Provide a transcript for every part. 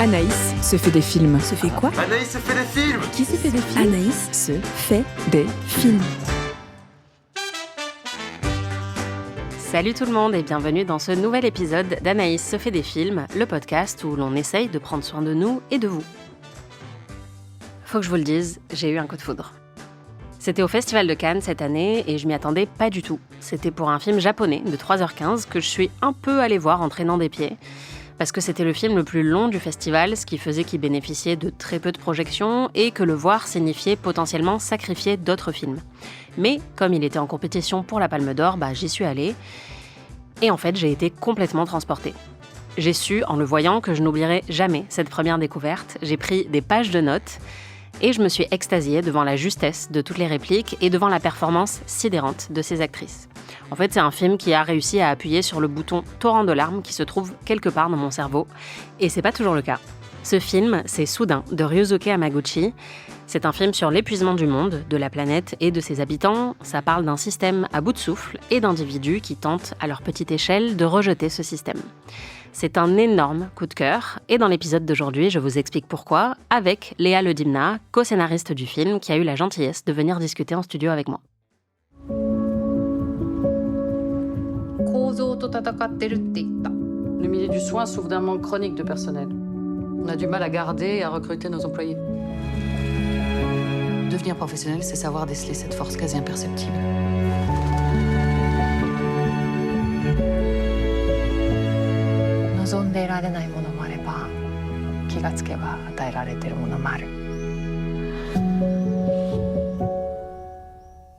Anaïs se fait des films. Se fait quoi ? Anaïs se fait des films. Qui se fait des films ? Anaïs se fait des films. Salut tout le monde et bienvenue dans ce nouvel épisode d'Anaïs se fait des films, le podcast où l'on essaye de prendre soin de nous et de vous. Faut que je vous le dise, j'ai eu un coup de foudre. C'était au Festival de Cannes cette année et je m'y attendais pas du tout. C'était pour un film japonais de 3h15 que je suis un peu allée voir en traînant des pieds. Parce que c'était le film le plus long du festival, ce qui faisait qu'il bénéficiait de très peu de projections et que le voir signifiait potentiellement sacrifier d'autres films. Mais comme il était en compétition pour la Palme d'Or, j'y suis allée. Et en fait, j'ai été complètement transportée. J'ai su, en le voyant, que je n'oublierai jamais cette première découverte. J'ai pris des pages de notes et je me suis extasiée devant la justesse de toutes les répliques et devant la performance sidérante de ces actrices. En fait, c'est un film qui a réussi à appuyer sur le bouton torrent de larmes qui se trouve quelque part dans mon cerveau. Et c'est pas toujours le cas. Ce film, c'est Soudain, de Ryusuke Hamaguchi. C'est un film sur l'épuisement du monde, de la planète et de ses habitants. Ça parle d'un système à bout de souffle et d'individus qui tentent, à leur petite échelle, de rejeter ce système. C'est un énorme coup de cœur, et dans l'épisode d'aujourd'hui, je vous explique pourquoi, avec Léa Ledimna, co-scénariste du film, qui a eu la gentillesse de venir discuter en studio avec moi. Le milieu du soin souffre d'un manque chronique de personnel. On a du mal à garder et à recruter nos employés. Devenir professionnel, c'est savoir déceler cette force quasi imperceptible.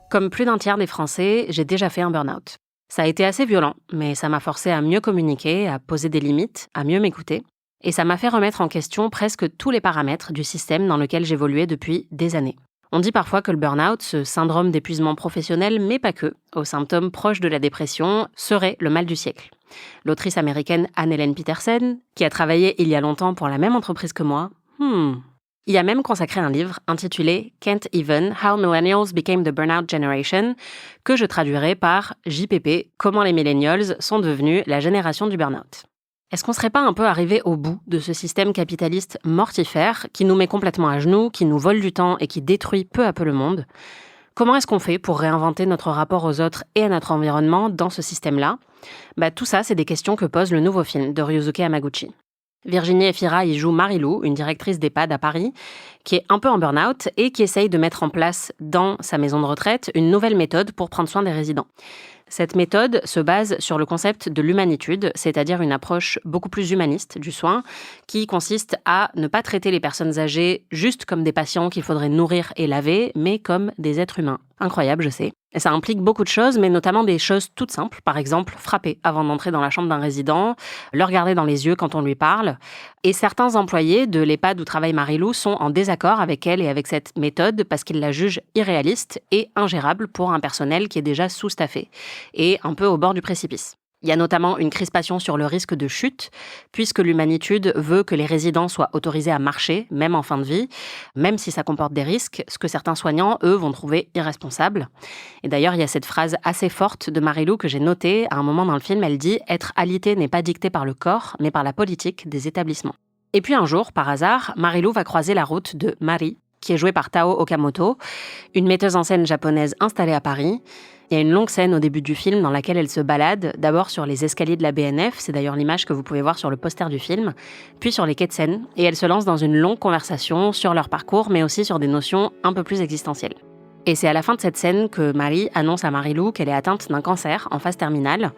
Comme plus d'un tiers des Français, j'ai déjà fait un burn-out. Ça a été assez violent, mais ça m'a forcé à mieux communiquer, à poser des limites, à mieux m'écouter. Et ça m'a fait remettre en question presque tous les paramètres du système dans lequel j'évoluais depuis des années. On dit parfois que le burn-out, ce syndrome d'épuisement professionnel, mais pas que, aux symptômes proches de la dépression, serait le mal du siècle. L'autrice américaine Anne-Hélène Petersen, qui a travaillé il y a longtemps pour la même entreprise que moi, y a même consacré un livre intitulé Can't Even, How Millennials Became the Burnout Generation, que je traduirais par JPP, comment les millennials sont devenus la génération du burn-out. Est-ce qu'on serait pas un peu arrivé au bout de ce système capitaliste mortifère qui nous met complètement à genoux, qui nous vole du temps et qui détruit peu à peu le monde ? Comment est-ce qu'on fait pour réinventer notre rapport aux autres et à notre environnement dans ce système-là ? Tout ça, c'est des questions que pose le nouveau film de Ryusuke Hamaguchi. Virginie Efira y joue Marie-Lou, une directrice d'EHPAD à Paris, qui est un peu en burn-out et qui essaye de mettre en place dans sa maison de retraite une nouvelle méthode pour prendre soin des résidents. Cette méthode se base sur le concept de l'humanitude, c'est-à-dire une approche beaucoup plus humaniste du soin, qui consiste à ne pas traiter les personnes âgées juste comme des patients qu'il faudrait nourrir et laver, mais comme des êtres humains. Incroyable, je sais. Et ça implique beaucoup de choses, mais notamment des choses toutes simples. Par exemple, frapper avant d'entrer dans la chambre d'un résident, le regarder dans les yeux quand on lui parle. Et certains employés de l'EHPAD où travaille Marie-Lou sont en désaccord avec elle et avec cette méthode parce qu'ils la jugent irréaliste et ingérable pour un personnel qui est déjà sous-staffé et un peu au bord du précipice. Il y a notamment une crispation sur le risque de chute, puisque l'humanitude veut que les résidents soient autorisés à marcher, même en fin de vie, même si ça comporte des risques, ce que certains soignants, eux, vont trouver irresponsable. Et d'ailleurs, il y a cette phrase assez forte de Marie-Lou que j'ai notée. À un moment dans le film, elle dit « Être alité n'est pas dicté par le corps, mais par la politique des établissements ». Et puis un jour, par hasard, Marie-Lou va croiser la route de Mari, qui est jouée par Tao Okamoto, une metteuse en scène japonaise installée à Paris. Il y a une longue scène au début du film dans laquelle elle se balade, d'abord sur les escaliers de la BNF, c'est d'ailleurs l'image que vous pouvez voir sur le poster du film, puis sur les quais de Seine, et elle se lance dans une longue conversation sur leur parcours, mais aussi sur des notions un peu plus existentielles. Et c'est à la fin de cette scène que Marie annonce à Marie-Lou qu'elle est atteinte d'un cancer en phase terminale.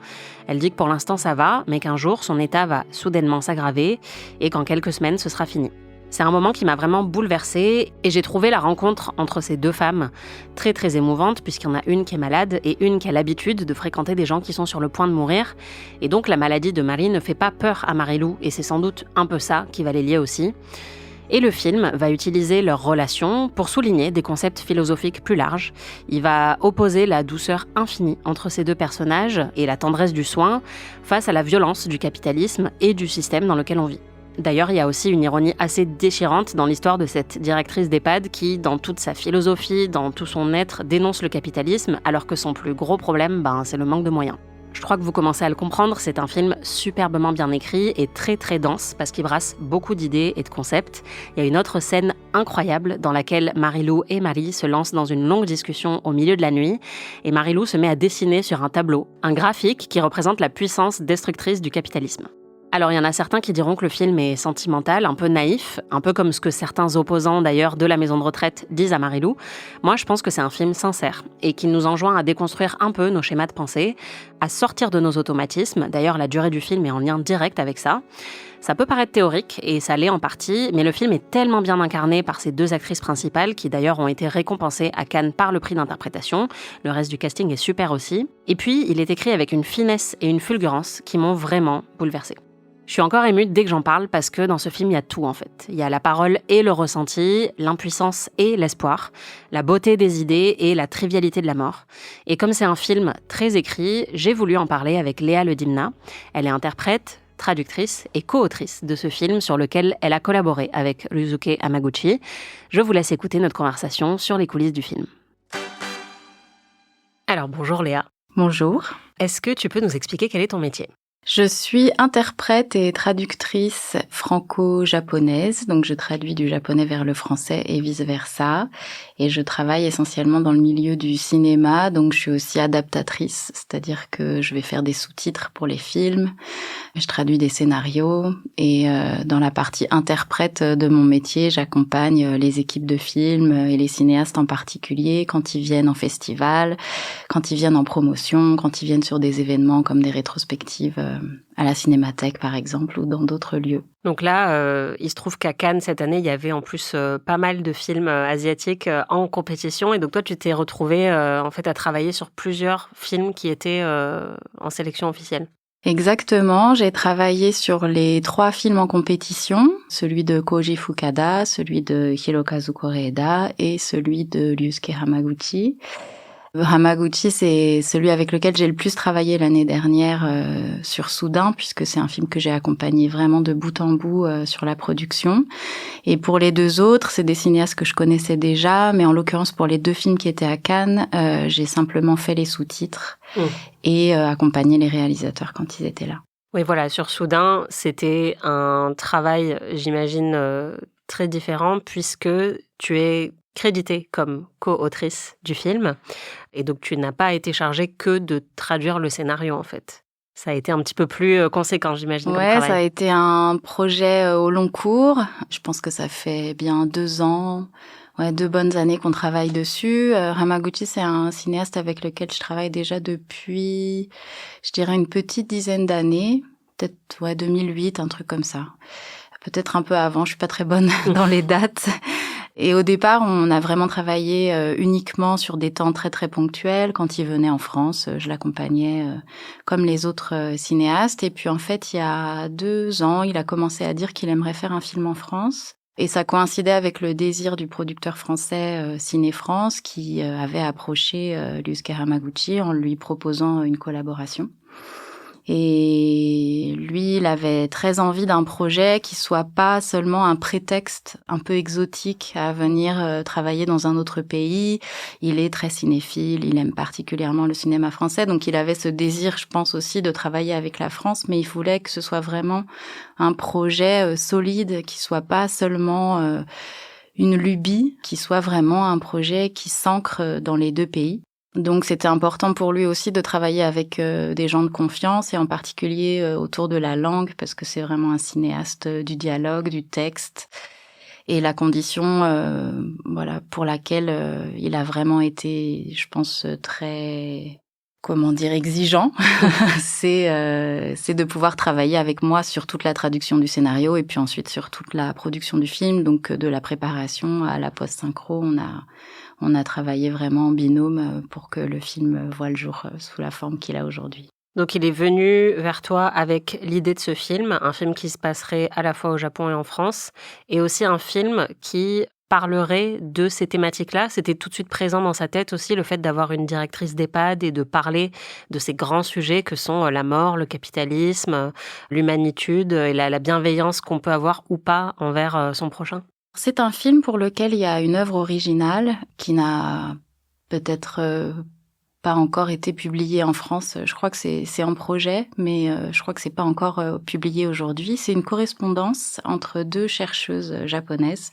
Elle dit que pour l'instant ça va, mais qu'un jour son état va soudainement s'aggraver et qu'en quelques semaines ce sera fini. C'est un moment qui m'a vraiment bouleversée et j'ai trouvé la rencontre entre ces deux femmes très très émouvante puisqu'il y en a une qui est malade et une qui a l'habitude de fréquenter des gens qui sont sur le point de mourir. Et donc la maladie de Marie ne fait pas peur à Marie-Lou et c'est sans doute un peu ça qui va les lier aussi. Et le film va utiliser leur relation pour souligner des concepts philosophiques plus larges. Il va opposer la douceur infinie entre ces deux personnages et la tendresse du soin face à la violence du capitalisme et du système dans lequel on vit. D'ailleurs, il y a aussi une ironie assez déchirante dans l'histoire de cette directrice d'EHPAD qui, dans toute sa philosophie, dans tout son être, dénonce le capitalisme, alors que son plus gros problème, c'est le manque de moyens. Je crois que vous commencez à le comprendre, c'est un film superbement bien écrit et très très dense parce qu'il brasse beaucoup d'idées et de concepts. Il y a une autre scène incroyable dans laquelle Marie-Lou et Marie se lancent dans une longue discussion au milieu de la nuit et Marie-Lou se met à dessiner sur un tableau, un graphique qui représente la puissance destructrice du capitalisme. Alors il y en a certains qui diront que le film est sentimental, un peu naïf, un peu comme ce que certains opposants d'ailleurs de la maison de retraite disent à Marie-Lou. Moi je pense que c'est un film sincère et qui nous enjoint à déconstruire un peu nos schémas de pensée, à sortir de nos automatismes. D'ailleurs la durée du film est en lien direct avec ça. Ça peut paraître théorique, et ça l'est en partie, mais le film est tellement bien incarné par ces 2 actrices principales qui d'ailleurs ont été récompensées à Cannes par le prix d'interprétation. Le reste du casting est super aussi. Et puis il est écrit avec une finesse et une fulgurance qui m'ont vraiment bouleversée. Je suis encore émue dès que j'en parle parce que dans ce film, il y a tout en fait. Il y a la parole et le ressenti, l'impuissance et l'espoir, la beauté des idées et la trivialité de la mort. Et comme c'est un film très écrit, j'ai voulu en parler avec Léa Ledimna. Elle est interprète, traductrice et co-autrice de ce film sur lequel elle a collaboré avec Ryusuke Hamaguchi. Je vous laisse écouter notre conversation sur les coulisses du film. Alors bonjour Léa. Bonjour. Est-ce que tu peux nous expliquer quel est ton métier ? Je suis interprète et traductrice franco-japonaise, donc je traduis du japonais vers le français et vice-versa. Et je travaille essentiellement dans le milieu du cinéma, donc je suis aussi adaptatrice, c'est-à-dire que je vais faire des sous-titres pour les films, je traduis des scénarios et dans la partie interprète de mon métier, j'accompagne les équipes de films et les cinéastes en particulier quand ils viennent en festival, quand ils viennent en promotion, quand ils viennent sur des événements comme des rétrospectives à la Cinémathèque par exemple ou dans d'autres lieux. Donc là, il se trouve qu'à Cannes cette année, il y avait en plus pas mal de films asiatiques en compétition et donc toi tu t'es retrouvée en fait à travailler sur plusieurs films qui étaient en sélection officielle. Exactement, j'ai travaillé sur les 3 films en compétition, celui de Koji Fukada, celui de Hirokazu Koreeda et celui de Ryusuke Hamaguchi. Hamaguchi, c'est celui avec lequel j'ai le plus travaillé l'année dernière sur Soudain, puisque c'est un film que j'ai accompagné vraiment de bout en bout sur la production. Et pour les 2 autres, c'est des cinéastes que je connaissais déjà, mais en l'occurrence pour les 2 films qui étaient à Cannes, j'ai simplement fait les sous-titres et accompagné les réalisateurs quand ils étaient là. Oui, voilà, sur Soudain, c'était un travail, j'imagine, très différent, puisque tu es créditée comme co-autrice du film. Et donc, tu n'as pas été chargée que de traduire le scénario, en fait. Ça a été un petit peu plus conséquent, j'imagine, comme travail. Ouais, ça a été un projet au long cours. Je pense que ça fait bien 2 ans, 2 bonnes années qu'on travaille dessus. Hamaguchi, c'est un cinéaste avec lequel je travaille déjà depuis, je dirais, une petite dizaine d'années. Peut-être 2008, un truc comme ça. Peut-être un peu avant, je suis pas très bonne dans les dates. Et au départ, on a vraiment travaillé uniquement sur des temps très très ponctuels. Quand il venait en France, je l'accompagnais comme les autres cinéastes. Et puis en fait, il y a 2 ans, il a commencé à dire qu'il aimerait faire un film en France. Et ça coïncidait avec le désir du producteur français Ciné France qui avait approché Ryusuke Hamaguchi en lui proposant une collaboration. Et lui, il avait très envie d'un projet qui soit pas seulement un prétexte un peu exotique à venir travailler dans un autre pays. Il est très cinéphile, il aime particulièrement le cinéma français, donc il avait ce désir, je pense aussi, de travailler avec la France, mais il voulait que ce soit vraiment un projet solide, qui soit pas seulement une lubie, qui soit vraiment un projet qui s'ancre dans les 2 pays. Donc c'était important pour lui aussi de travailler avec des gens de confiance et en particulier autour de la langue parce que c'est vraiment un cinéaste du dialogue, du texte. Et la condition pour laquelle il a vraiment été, je pense, très exigeant, c'est de pouvoir travailler avec moi sur toute la traduction du scénario et puis ensuite sur toute la production du film, donc de la préparation à la post-synchro, on a travaillé vraiment en binôme pour que le film voie le jour sous la forme qu'il a aujourd'hui. Donc il est venu vers toi avec l'idée de ce film, un film qui se passerait à la fois au Japon et en France, et aussi un film qui parlerait de ces thématiques-là. C'était tout de suite présent dans sa tête aussi, le fait d'avoir une directrice d'EHPAD et de parler de ces grands sujets que sont la mort, le capitalisme, l'humanitude et la bienveillance qu'on peut avoir ou pas envers son prochain. C'est un film pour lequel il y a une œuvre originale qui n'a peut-être pas encore été publié en France. Je crois que c'est en projet, mais je crois que c'est pas encore publié aujourd'hui. C'est une correspondance entre 2 chercheuses japonaises.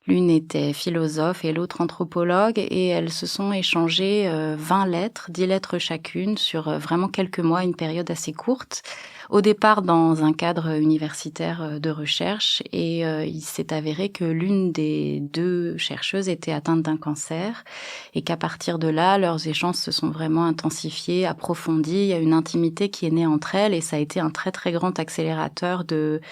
L'une était philosophe et l'autre anthropologue, et elles se sont échangées 20 lettres, 10 lettres chacune, sur vraiment quelques mois, une période assez courte. Au départ, dans un cadre universitaire de recherche, et il s'est avéré que l'une des 2 chercheuses était atteinte d'un cancer, et qu'à partir de là, leurs échanges se sont vraiment intensifiés, approfondis. Il y a une intimité qui est née entre elles, et ça a été un très très grand accélérateur de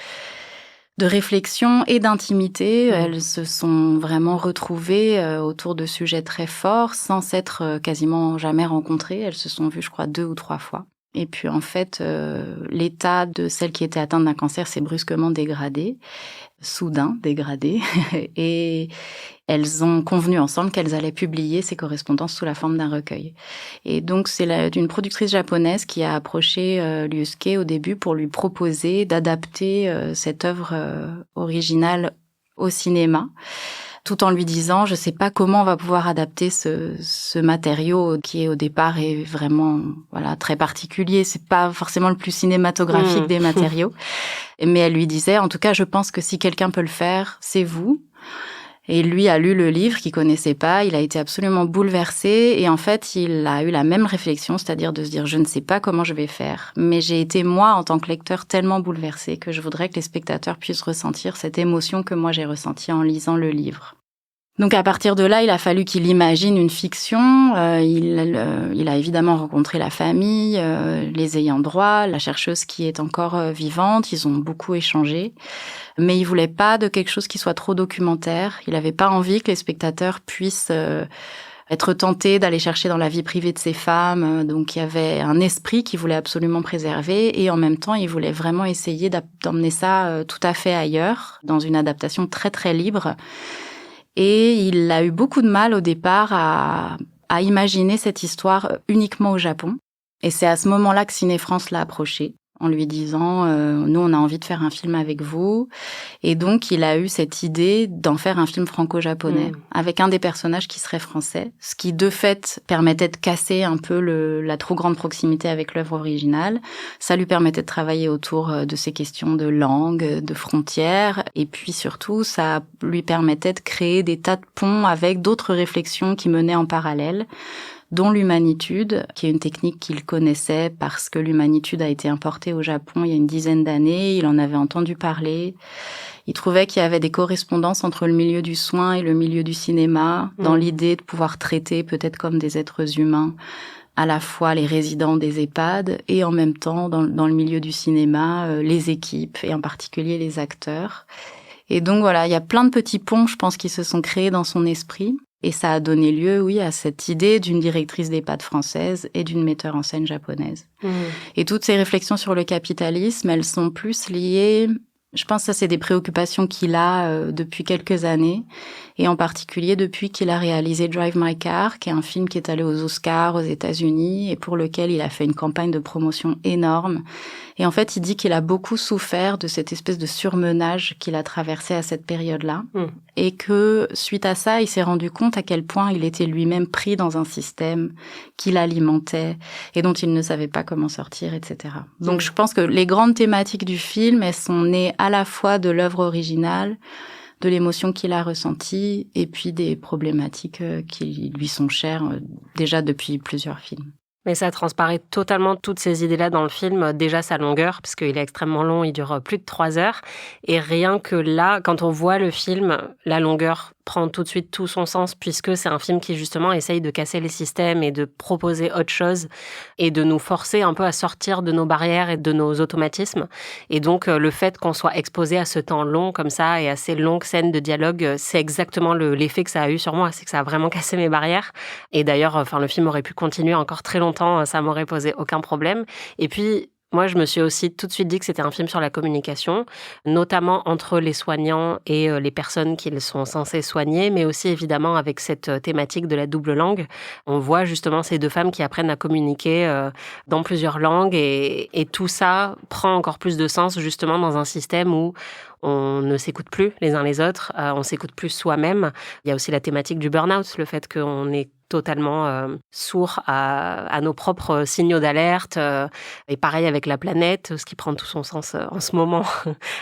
réflexion et d'intimité. Elles se sont vraiment retrouvées autour de sujets très forts, sans s'être quasiment jamais rencontrées. Elles se sont vues, je crois, 2 ou 3 fois. Et puis, en fait, l'état de celle qui était atteinte d'un cancer s'est brusquement dégradé, soudain dégradé. Et elles ont convenu ensemble qu'elles allaient publier ces correspondances sous la forme d'un recueil. Et donc, c'est une productrice japonaise qui a approché Liusuke au début pour lui proposer d'adapter cette œuvre originale au cinéma, tout en lui disant, je sais pas comment on va pouvoir adapter ce matériau qui est au départ est vraiment très particulier. C'est pas forcément le plus cinématographique des matériaux. Mais elle lui disait, en tout cas, je pense que si quelqu'un peut le faire, c'est vous. Et lui a lu le livre qu'il connaissait pas, il a été absolument bouleversé, et en fait, il a eu la même réflexion, c'est-à-dire de se dire, je ne sais pas comment je vais faire, mais j'ai été, moi, en tant que lecteur, tellement bouleversée que je voudrais que les spectateurs puissent ressentir cette émotion que moi j'ai ressentie en lisant le livre. Donc à partir de là, il a fallu qu'il imagine une fiction. Il a évidemment rencontré la famille, les ayants droit, la chercheuse qui est encore vivante. Ils ont beaucoup échangé, mais il voulait pas de quelque chose qui soit trop documentaire. Il avait pas envie que les spectateurs puissent être tentés d'aller chercher dans la vie privée de ces femmes. Donc il y avait un esprit qu'il voulait absolument préserver, et en même temps, il voulait vraiment essayer d'emmener ça tout à fait ailleurs, dans une adaptation très très libre. Et il a eu beaucoup de mal au départ à imaginer cette histoire uniquement au Japon. Et c'est à ce moment-là que Ciné France l'a approché, en lui disant nous, on a envie de faire un film avec vous. Et donc, il a eu cette idée d'en faire un film franco-japonais, avec un des personnages qui serait français, ce qui, de fait, permettait de casser un peu la trop grande proximité avec l'œuvre originale. Ça lui permettait de travailler autour de ces questions de langue, de frontières, et puis surtout, ça lui permettait de créer des tas de ponts avec d'autres réflexions qui menaient en parallèle, dont l'humanitude, qui est une technique qu'il connaissait parce que l'humanitude a été importée au Japon il y a une dizaine d'années. Il en avait entendu parler. Il trouvait qu'il y avait des correspondances entre le milieu du soin et le milieu du cinéma, dans l'idée de pouvoir traiter peut-être comme des êtres humains à la fois les résidents des EHPAD et en même temps, dans le milieu du cinéma, les équipes et en particulier les acteurs. Et donc voilà, il y a plein de petits ponts, je pense, qui se sont créés dans son esprit. Et ça a donné lieu, oui, à cette idée d'une directrice d'EHPAD française et d'une metteur en scène japonaise. Et toutes ces réflexions sur le capitalisme, elles sont plus liées... Je pense que ça, c'est des préoccupations qu'il a depuis quelques années, et en particulier depuis qu'il a réalisé Drive My Car, qui est un film qui est allé aux Oscars aux États-Unis et pour lequel il a fait une campagne de promotion énorme. Et en fait, il dit qu'il a beaucoup souffert de cette espèce de surmenage qu'il a traversé à cette période-là, et que suite à ça, il s'est rendu compte à quel point il était lui-même pris dans un système qui l'alimentait et dont il ne savait pas comment sortir, etc. Donc, je pense que les grandes thématiques du film, elles sont nées à la fois de l'œuvre originale, de l'émotion qu'il a ressentie, et puis des problématiques qui lui sont chères déjà depuis plusieurs films. Mais ça transparaît totalement toutes ces idées-là dans le film. Déjà sa longueur, parce qu'il est extrêmement long, il dure plus de 3 heures. Et rien que là, quand on voit le film, la longueur prend tout de suite tout son sens, puisque c'est un film qui justement essaye de casser les systèmes et de proposer autre chose et de nous forcer un peu à sortir de nos barrières et de nos automatismes. Et donc le fait qu'on soit exposé à ce temps long comme ça et à ces longues scènes de dialogue, c'est exactement l'effet que ça a eu sur moi, c'est que ça a vraiment cassé mes barrières. Et d'ailleurs, le film aurait pu continuer encore très longtemps, ça m'aurait posé aucun problème. Et puis moi, je me suis aussi tout de suite dit que c'était un film sur la communication, notamment entre les soignants et les personnes qu'ils sont censés soigner, mais aussi évidemment avec cette thématique de la double langue. On voit justement ces 2 femmes qui apprennent à communiquer dans plusieurs langues et tout ça prend encore plus de sens justement dans un système où On ne s'écoute plus les uns les autres, on s'écoute plus soi-même. Il y a aussi la thématique du burn-out, le fait qu'on est totalement sourd à nos propres signaux d'alerte. Et pareil avec la planète, ce qui prend tout son sens en ce moment,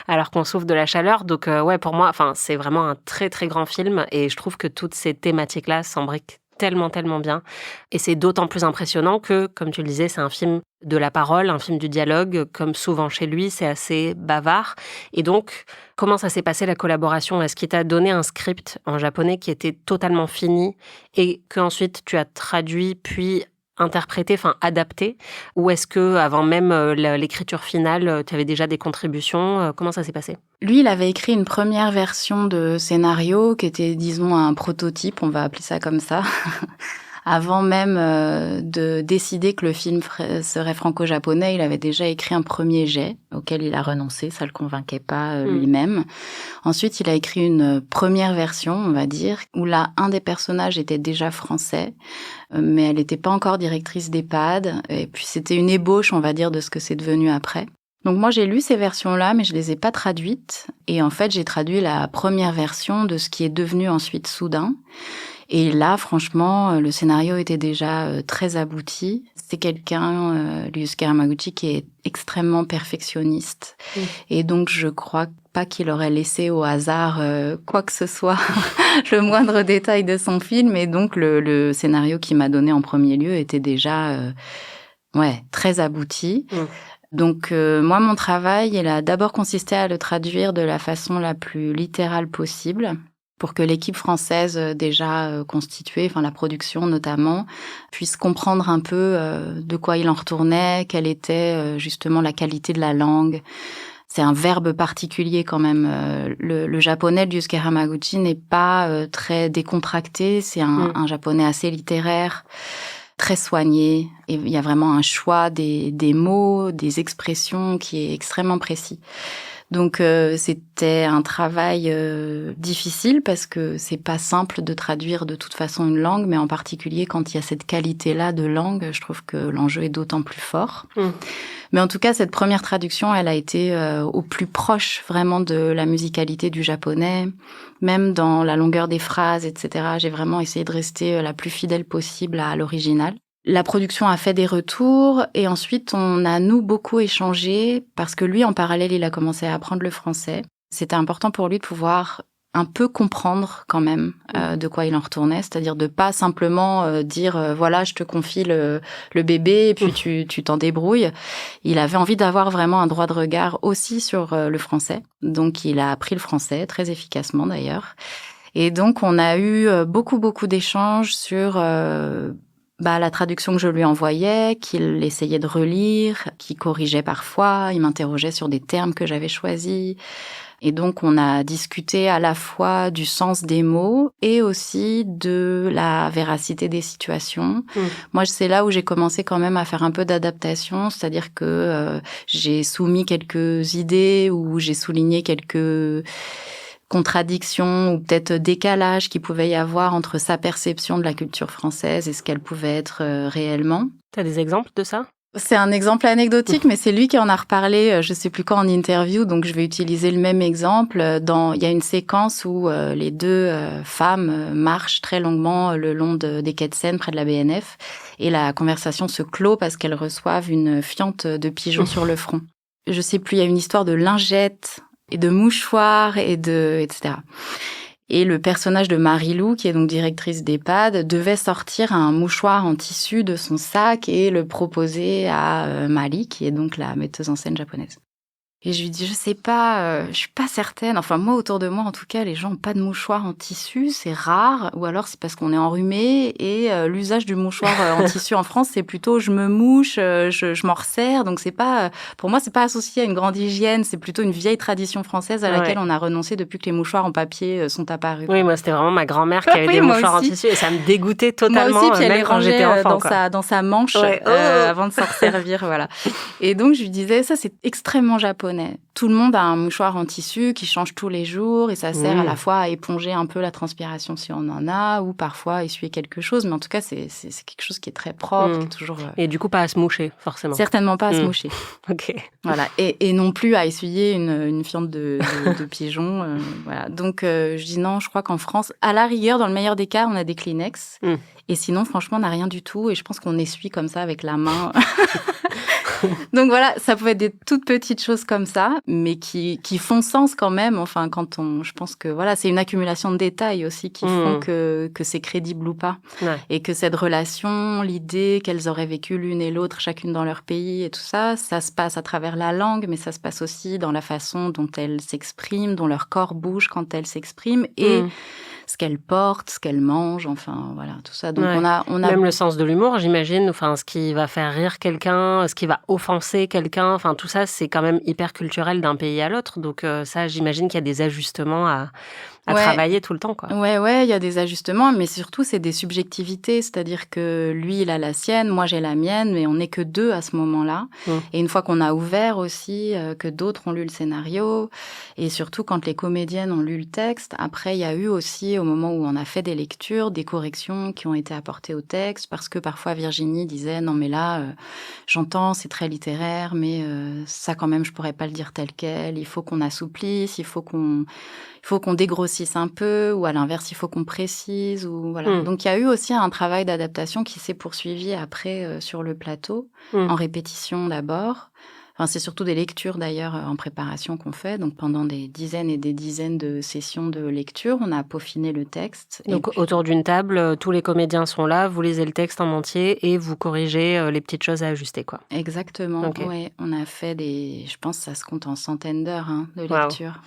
alors qu'on souffre de la chaleur. Donc ouais, pour moi, c'est vraiment un très très grand film et je trouve que toutes ces thématiques-là s'embriquent tellement bien. Et c'est d'autant plus impressionnant que, comme tu le disais, c'est un film de la parole, un film du dialogue. Comme souvent chez lui, c'est assez bavard. Et donc, comment ça s'est passé la collaboration ? Est-ce qu'il t'a donné un script en japonais qui était totalement fini et qu'ensuite tu as traduit puis interprété, adapté ? Ou est-ce que avant même l'écriture finale, tu avais déjà des contributions ? Comment ça s'est passé ? Lui, il avait écrit une première version de scénario qui était, disons, un prototype, on va appeler ça comme ça, avant même de décider que le film serait franco-japonais. Il avait déjà écrit un premier jet auquel il a renoncé, ça le convainquait pas lui-même. Ensuite, il a écrit une première version, on va dire, où là, un des personnages était déjà français, mais elle n'était pas encore directrice d'EHPAD. Et puis, c'était une ébauche, on va dire, de ce que c'est devenu après. Donc moi, j'ai lu ces versions-là, mais je les ai pas traduites. Et en fait, j'ai traduit la première version de ce qui est devenu ensuite Soudain. Et là, franchement, le scénario était déjà très abouti. C'est quelqu'un, Ryusuke Hamaguchi, qui est extrêmement perfectionniste. Et donc, je crois pas qu'il aurait laissé au hasard quoi que ce soit, le moindre détail de son film. Et donc, le scénario qu'il m'a donné en premier lieu était déjà très abouti. Donc, moi, mon travail, il a d'abord consisté à le traduire de la façon la plus littérale possible pour que l'équipe française déjà constituée, la production notamment, puisse comprendre un peu de quoi il en retournait, quelle était justement la qualité de la langue. C'est un verbe particulier quand même. Le japonais de Ryusuke Hamaguchi n'est pas très décontracté, c'est un japonais assez littéraire, très soigné, et il y a vraiment un choix des mots, des expressions qui est extrêmement précis. Donc c'était un travail difficile parce que c'est pas simple de traduire de toute façon une langue, mais en particulier quand il y a cette qualité-là de langue, je trouve que l'enjeu est d'autant plus fort. Mais en tout cas, cette première traduction, elle a été au plus proche vraiment de la musicalité du japonais, même dans la longueur des phrases, etc. J'ai vraiment essayé de rester la plus fidèle possible à l'original. La production a fait des retours et ensuite on a, nous, beaucoup échangé parce que lui, en parallèle, il a commencé à apprendre le français. C'était important pour lui de pouvoir un peu comprendre quand même de quoi il en retournait, c'est-à-dire de pas simplement dire voilà, je te confie le bébé et puis tu t'en débrouilles. Il avait envie d'avoir vraiment un droit de regard aussi sur le français. Donc il a appris le français très efficacement d'ailleurs. Et donc on a eu beaucoup d'échanges sur la traduction que je lui envoyais, qu'il essayait de relire, qu'il corrigeait parfois, il m'interrogeait sur des termes que j'avais choisis. Et donc, on a discuté à la fois du sens des mots et aussi de la véracité des situations. Moi, c'est là où j'ai commencé quand même à faire un peu d'adaptation, c'est-à-dire que j'ai soumis quelques idées ou j'ai souligné quelques contradictions ou peut-être décalage qu'il pouvait y avoir entre sa perception de la culture française et ce qu'elle pouvait être réellement. Tu as des exemples de ça ? C'est un exemple anecdotique, mais c'est lui qui en a reparlé, je sais plus quand, en interview, donc je vais utiliser le même exemple. Il y a une séquence où les deux femmes marchent très longuement le long des quais de Seine, près de la BNF, et la conversation se clôt parce qu'elles reçoivent une fiente de pigeons sur le front. Je sais plus, il y a une histoire de lingettes et de mouchoirs etc. Et le personnage de Marie-Lou, qui est donc directrice d'EHPAD, devait sortir un mouchoir en tissu de son sac et le proposer à Mali, qui est donc la metteuse en scène japonaise. Et je lui dis, je sais pas, je suis pas certaine. Enfin, moi, autour de moi, en tout cas, les gens ont pas de mouchoir en tissu, c'est rare. Ou alors, c'est parce qu'on est enrhumé. Et l'usage du mouchoir en tissu en France, c'est plutôt je me mouche, je m'en resserre. Donc, c'est pas, pour moi, c'est pas associé à une grande hygiène. C'est plutôt une vieille tradition française à laquelle on a renoncé depuis que les mouchoirs en papier sont apparus. Oui, moi, c'était vraiment ma grand-mère qui avait des mouchoirs en tissu. Et ça me dégoûtait totalement, moi aussi, puis elle même quand j'étais enfant. Dans sa manche avant de s'en servir, voilà. Et donc, je lui disais, ça, c'est extrêmement japonais. japonais. Tout le monde a un mouchoir en tissu qui change tous les jours et ça sert à la fois à éponger un peu la transpiration si on en a ou parfois à essuyer quelque chose. Mais en tout cas, c'est quelque chose qui est très propre, qui est toujours... Et du coup, pas à se moucher, forcément. Certainement pas à se moucher. Ok. Voilà. Et non plus à essuyer une fiente de pigeon. Voilà. Donc, je dis non, je crois qu'en France, à la rigueur, dans le meilleur des cas, on a des Kleenex. Et sinon, franchement, on n'a rien du tout. Et je pense qu'on essuie comme ça avec la main. Donc voilà, ça peut être des toutes petites choses comme ça, mais qui font sens quand même. Enfin, je pense que voilà, c'est une accumulation de détails aussi qui font que c'est crédible ou pas. Ouais. Et que cette relation, l'idée qu'elles auraient vécu l'une et l'autre, chacune dans leur pays et tout ça, ça se passe à travers la langue, mais ça se passe aussi dans la façon dont elles s'expriment, dont leur corps bouge quand elles s'expriment et ce qu'elles portent, ce qu'elles mangent, enfin voilà, tout ça. Donc on a même le sens de l'humour, j'imagine, enfin ce qui va faire rire quelqu'un, ce qui va offenser quelqu'un, enfin tout ça c'est quand même hyper culturel d'un pays à l'autre. Donc ça, j'imagine qu'il y a des ajustements à travailler tout le temps, quoi. Ouais, il y a des ajustements, mais surtout, c'est des subjectivités. C'est-à-dire que lui, il a la sienne, moi, j'ai la mienne, mais on n'est que deux à ce moment-là. Et une fois qu'on a ouvert aussi, que d'autres ont lu le scénario, et surtout quand les comédiennes ont lu le texte, après, il y a eu aussi, au moment où on a fait des lectures, des corrections qui ont été apportées au texte, parce que parfois, Virginie disait, non, mais là, j'entends, c'est très littéraire, mais ça, quand même, je pourrais pas le dire tel quel. Il faut qu'on assouplisse, il faut qu'on dégrossisse un peu, ou à l'inverse, il faut qu'on précise. Ou voilà. Donc, il y a eu aussi un travail d'adaptation qui s'est poursuivi après sur le plateau, en répétition d'abord. Enfin, c'est surtout des lectures, d'ailleurs, en préparation qu'on fait. Donc, pendant des dizaines et des dizaines de sessions de lecture, on a peaufiné le texte. Donc, autour d'une table, tous les comédiens sont là, vous lisez le texte en entier et vous corrigez les petites choses à ajuster, quoi. Exactement, okay. Ouais. On a fait je pense que ça se compte en centaines d'heures de lecture.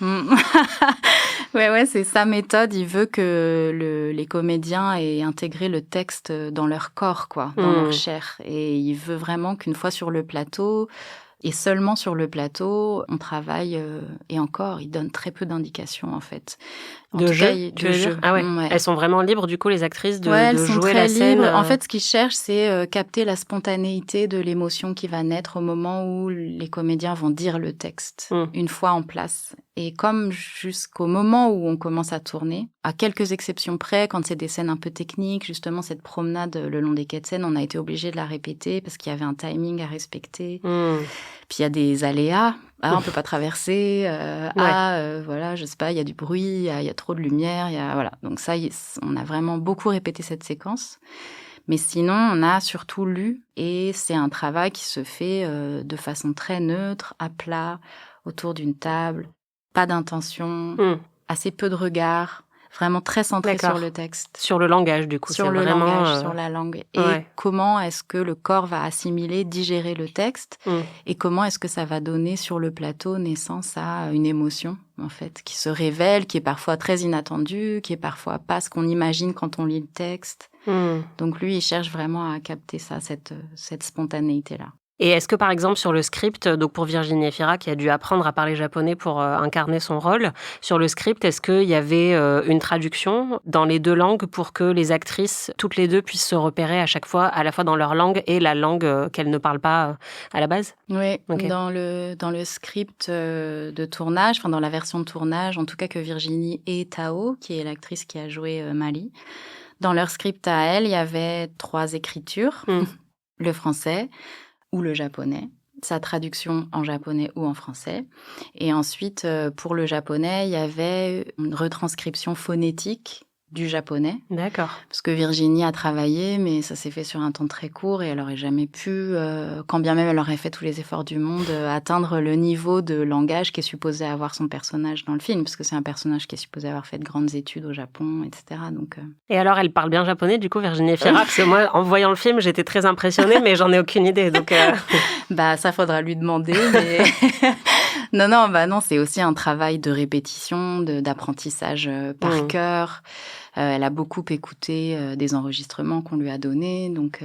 Ouais, c'est sa méthode. Il veut que les comédiens aient intégré le texte dans leur corps, quoi, dans leur chair. Et il veut vraiment qu'une fois sur le plateau... Et seulement sur le plateau, on travaille, et encore, il donne très peu d'indications, en fait. De jeu. Ah ouais. Elles sont vraiment libres, du coup, les actrices, de jouer la scène. En fait, ce qu'ils cherchent, c'est capter la spontanéité de l'émotion qui va naître au moment où les comédiens vont dire le texte, une fois en place. Et comme jusqu'au moment où on commence à tourner, à quelques exceptions près, quand c'est des scènes un peu techniques, justement, cette promenade le long des quais de Seine, on a été obligé de la répéter parce qu'il y avait un timing à respecter. Puis il y a des aléas. On peut pas traverser. Voilà, je sais pas, il y a du bruit, il y a trop de lumière, voilà. Donc ça, on a vraiment beaucoup répété cette séquence. Mais sinon, on a surtout lu et c'est un travail qui se fait de façon très neutre, à plat, autour d'une table. Pas d'intention, assez peu de regard, vraiment très centré sur le texte. Sur le langage, du coup. Sur le langage, sur la langue. Et comment est-ce que le corps va assimiler, digérer le texte et comment est-ce que ça va donner sur le plateau naissance à une émotion, en fait, qui se révèle, qui est parfois très inattendue, qui est parfois pas ce qu'on imagine quand on lit le texte. Donc lui, il cherche vraiment à capter ça, cette spontanéité-là. Et est-ce que, par exemple, sur le script, donc pour Virginie Efira, qui a dû apprendre à parler japonais pour incarner son rôle, sur le script, est-ce qu'il y avait une traduction dans les deux langues pour que les actrices, toutes les deux, puissent se repérer à chaque fois, à la fois dans leur langue et la langue qu'elles ne parlent pas à la base ? Oui, dans le script de tournage, enfin dans la version de tournage, en tout cas que Virginie et Tao, qui est l'actrice qui a joué Mali, dans leur script à elle, il y avait 3 écritures, le français, ou le japonais, sa traduction en japonais ou en français. Et ensuite, pour le japonais, il y avait une retranscription phonétique du japonais. D'accord. Parce que Virginie a travaillé, mais ça s'est fait sur un temps très court et elle n'aurait jamais pu, quand bien même elle aurait fait tous les efforts du monde, atteindre le niveau de langage qu'est supposé avoir son personnage dans le film, parce que c'est un personnage qui est supposé avoir fait de grandes études au Japon, etc. Donc, Et alors, elle parle bien japonais, du coup, Virginie Efira, parce que moi, en voyant le film, j'étais très impressionnée, mais j'en ai aucune idée. Donc, ça faudra lui demander, mais... Non, c'est aussi un travail de répétition, d'apprentissage par cœur. Elle a beaucoup écouté des enregistrements qu'on lui a donnés. Donc,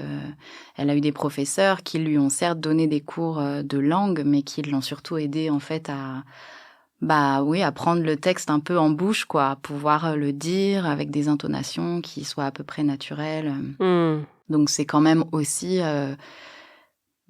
elle a eu des professeurs qui lui ont certes donné des cours de langue, mais qui l'ont surtout aidé, en fait, à prendre le texte un peu en bouche, quoi, à pouvoir le dire avec des intonations qui soient à peu près naturelles. Donc, c'est quand même aussi...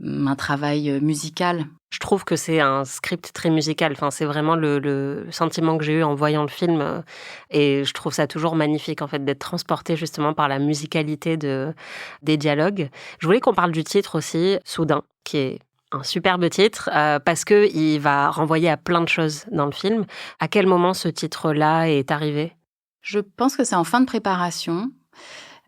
un travail musical. Je trouve que c'est un script très musical. Enfin, c'est vraiment le sentiment que j'ai eu en voyant le film. Et je trouve ça toujours magnifique, en fait, d'être transporté justement par la musicalité des dialogues. Je voulais qu'on parle du titre aussi, Soudain, qui est un superbe titre, parce qu'il va renvoyer à plein de choses dans le film. À quel moment ce titre-là est arrivé ? Je pense que c'est en fin de préparation.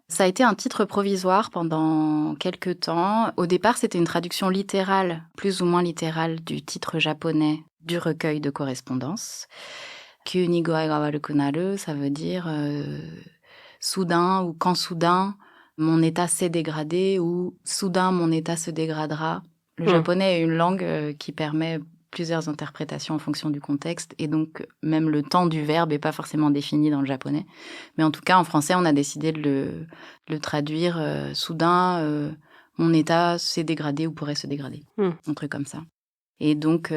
Ça a été un titre provisoire pendant quelques temps. Au départ, c'était une traduction littérale, plus ou moins littérale, du titre japonais du recueil de correspondance. Kyūni goai ga waruku naru, ça veut dire soudain ou quand soudain mon état s'est dégradé ou soudain mon état se dégradera. Le japonais est une langue qui permet plusieurs interprétations en fonction du contexte et donc même le temps du verbe n'est pas forcément défini dans le japonais. Mais en tout cas, en français, on a décidé de le traduire soudain, mon état s'est dégradé ou pourrait se dégrader. Un truc comme ça. Et donc,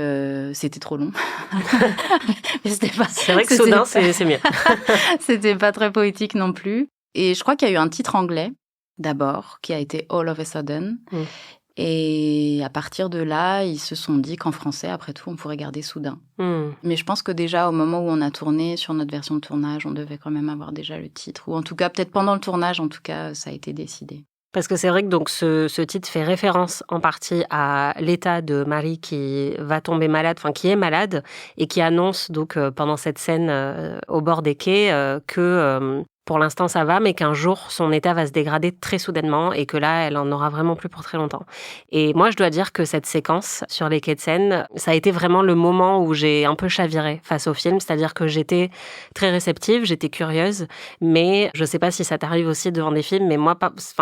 c'était trop long. Mais c'est vrai que soudain, c'est mieux. C'était pas très poétique non plus. Et je crois qu'il y a eu un titre anglais, d'abord, qui a été All of a Sudden. Et à partir de là, ils se sont dit qu'en français, après tout, on pourrait garder soudain. Mais je pense que déjà, au moment où on a tourné, sur notre version de tournage, on devait quand même avoir déjà le titre. Ou en tout cas, peut-être pendant le tournage, en tout cas, ça a été décidé. Parce que c'est vrai que donc ce titre fait référence en partie à l'état de Marie qui va tomber malade, enfin qui est malade, et qui annonce donc pendant cette scène au bord des quais que pour l'instant ça va, mais qu'un jour son état va se dégrader très soudainement et que là elle en aura vraiment plus pour très longtemps. Et moi je dois dire que cette séquence sur les quais de Seine, ça a été vraiment le moment où j'ai un peu chaviré face au film, c'est-à-dire que j'étais très réceptive, j'étais curieuse, mais je sais pas si ça t'arrive aussi devant des films, mais moi,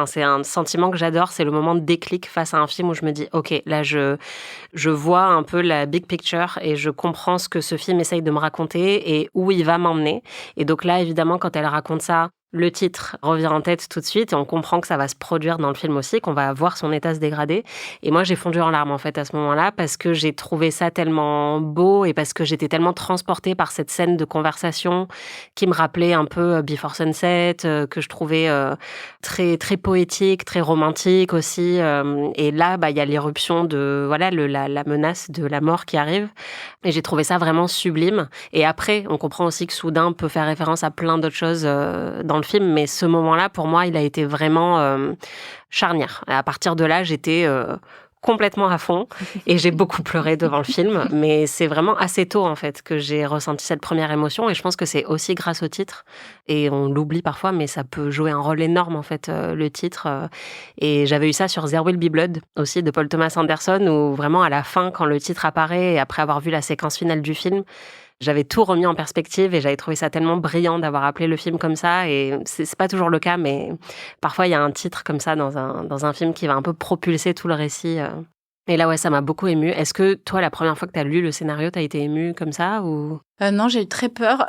c'est un sentiment que j'adore, c'est le moment de déclic face à un film où je me dis ok, là je vois un peu la big picture et je comprends ce que ce film essaye de me raconter et où il va m'emmener. Et donc là évidemment quand elle raconte ça, le titre revient en tête tout de suite et on comprend que ça va se produire dans le film aussi, qu'on va voir son état se dégrader. Et moi, j'ai fondu en larmes en fait à ce moment-là parce que j'ai trouvé ça tellement beau et parce que j'étais tellement transportée par cette scène de conversation qui me rappelait un peu Before Sunset, que je trouvais très très poétique, très romantique aussi. Et là, il y a l'éruption de la menace de la mort qui arrive. Et j'ai trouvé ça vraiment sublime. Et après, on comprend aussi que Soudain peut faire référence à plein d'autres choses dans le film, mais ce moment-là, pour moi, il a été vraiment charnière. À partir de là, j'étais complètement à fond et j'ai beaucoup pleuré devant le film, mais c'est vraiment assez tôt, en fait, que j'ai ressenti cette première émotion et je pense que c'est aussi grâce au titre et on l'oublie parfois, mais ça peut jouer un rôle énorme, en fait, le titre. Et j'avais eu ça sur There Will Be Blood, aussi, de Paul Thomas Anderson, où vraiment, à la fin, quand le titre apparaît et après avoir vu la séquence finale du film, j'avais tout remis en perspective et j'avais trouvé ça tellement brillant d'avoir appelé le film comme ça. Et c'est pas toujours le cas, mais parfois il y a un titre comme ça dans un film qui va un peu propulser tout le récit. Et là, ouais, ça m'a beaucoup émue. Est-ce que toi, la première fois que tu as lu le scénario, tu as été émue comme ça ou... Non, j'ai eu très peur.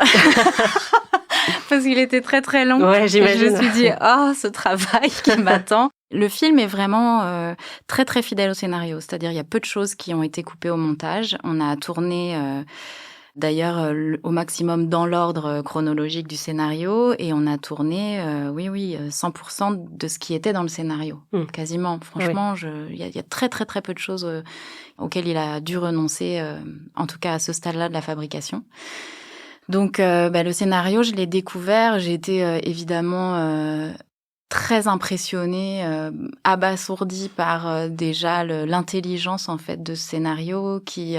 Parce qu'il était très très long. Ouais, j'imagine. Et je me suis dit, ce travail qui m'attend. Le film est vraiment très très fidèle au scénario. C'est-à-dire, il y a peu de choses qui ont été coupées au montage. On a tourné... D'ailleurs, au maximum dans l'ordre chronologique du scénario. Et on a tourné, 100% de ce qui était dans le scénario. Quasiment. Franchement, il y a très, très, très peu de choses auxquelles il a dû renoncer, en tout cas à ce stade-là de la fabrication. Donc, le scénario, je l'ai découvert. J'ai été évidemment... très impressionnée, abasourdie par déjà l'intelligence en fait de ce scénario qui,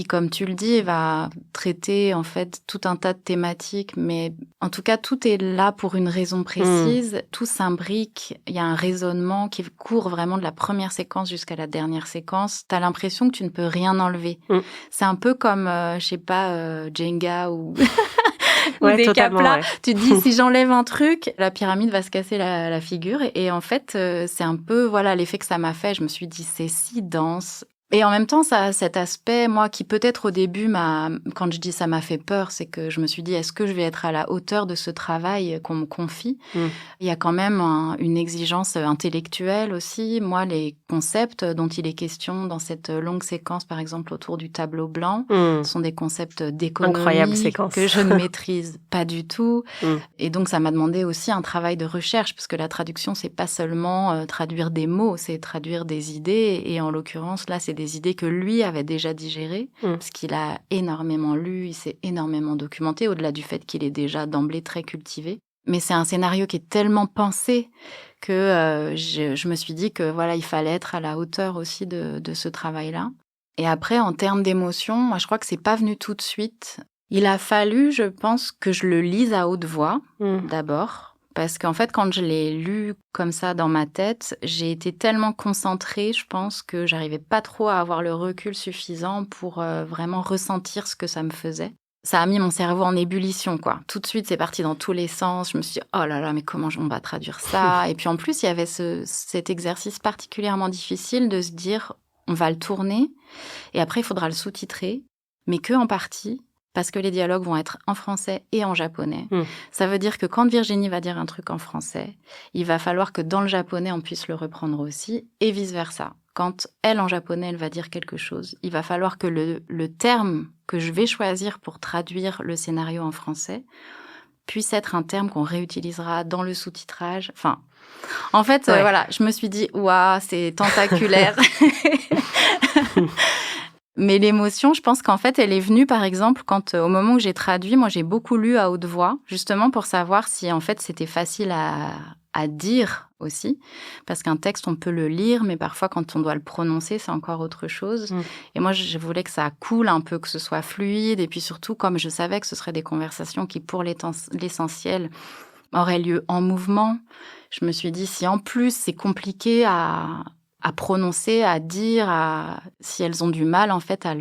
comme tu le dis, va traiter en fait tout un tas de thématiques, mais en tout cas tout est là pour une raison précise, tout s'imbrique, il y a un raisonnement qui court vraiment de la première séquence jusqu'à la dernière séquence. T'as l'impression que tu ne peux rien enlever. C'est un peu comme, Jenga ou... ou des caplas. Ouais. Tu te dis, si j'enlève un truc, la pyramide va se casser la figure. Et en fait, c'est un peu l'effet que ça m'a fait. Je me suis dit, c'est si dense. Et en même temps, ça a cet aspect, moi, qui peut-être au début, quand je dis ça m'a fait peur, c'est que je me suis dit, est-ce que je vais être à la hauteur de ce travail qu'on me confie ? Il y a quand même une exigence intellectuelle aussi. Moi, les concepts dont il est question dans cette longue séquence, par exemple, autour du tableau blanc, sont des concepts Incroyable d'économie séquence. que je ne maîtrise pas du tout. Et donc, ça m'a demandé aussi un travail de recherche, parce que la traduction, c'est pas seulement traduire des mots, c'est traduire des idées. Et en l'occurrence, là, c'est des idées que lui avait déjà digérées, parce qu'il a énormément lu, il s'est énormément documenté, au-delà du fait qu'il est déjà d'emblée très cultivé. Mais c'est un scénario qui est tellement pensé que je me suis dit que voilà, il fallait être à la hauteur aussi de ce travail-là. Et après, en termes d'émotion, moi, je crois que c'est pas venu tout de suite. Il a fallu, je pense, que je le lise à haute voix, d'abord. Parce qu'en fait, quand je l'ai lu comme ça dans ma tête, j'ai été tellement concentrée, je pense, que j'arrivais pas trop à avoir le recul suffisant pour vraiment ressentir ce que ça me faisait. Ça a mis mon cerveau en ébullition, quoi. Tout de suite, c'est parti dans tous les sens. Je me suis dit, oh là là, mais comment on va traduire ça ? Et puis en plus, il y avait cet exercice particulièrement difficile de se dire, on va le tourner, et après, il faudra le sous-titrer, mais que en partie, parce que les dialogues vont être en français et en japonais. Ça veut dire que quand Virginie va dire un truc en français, il va falloir que dans le japonais, on puisse le reprendre aussi, et vice-versa. Quand elle, en japonais, elle va dire quelque chose, il va falloir que le terme que je vais choisir pour traduire le scénario en français puisse être un terme qu'on réutilisera dans le sous-titrage. Enfin, en fait, voilà, je me suis dit, waouh, c'est tentaculaire. Mais l'émotion, je pense qu'en fait, elle est venue, par exemple, quand au moment où j'ai traduit, moi, j'ai beaucoup lu à haute voix, justement pour savoir si, en fait, c'était facile à dire aussi. Parce qu'un texte, on peut le lire, mais parfois, quand on doit le prononcer, c'est encore autre chose. Et moi, je voulais que ça coule un peu, que ce soit fluide. Et puis surtout, comme je savais que ce seraient des conversations qui, pour l'essentiel, auraient lieu en mouvement, je me suis dit, si en plus, c'est compliqué à prononcer, à dire, si elles ont du mal en fait à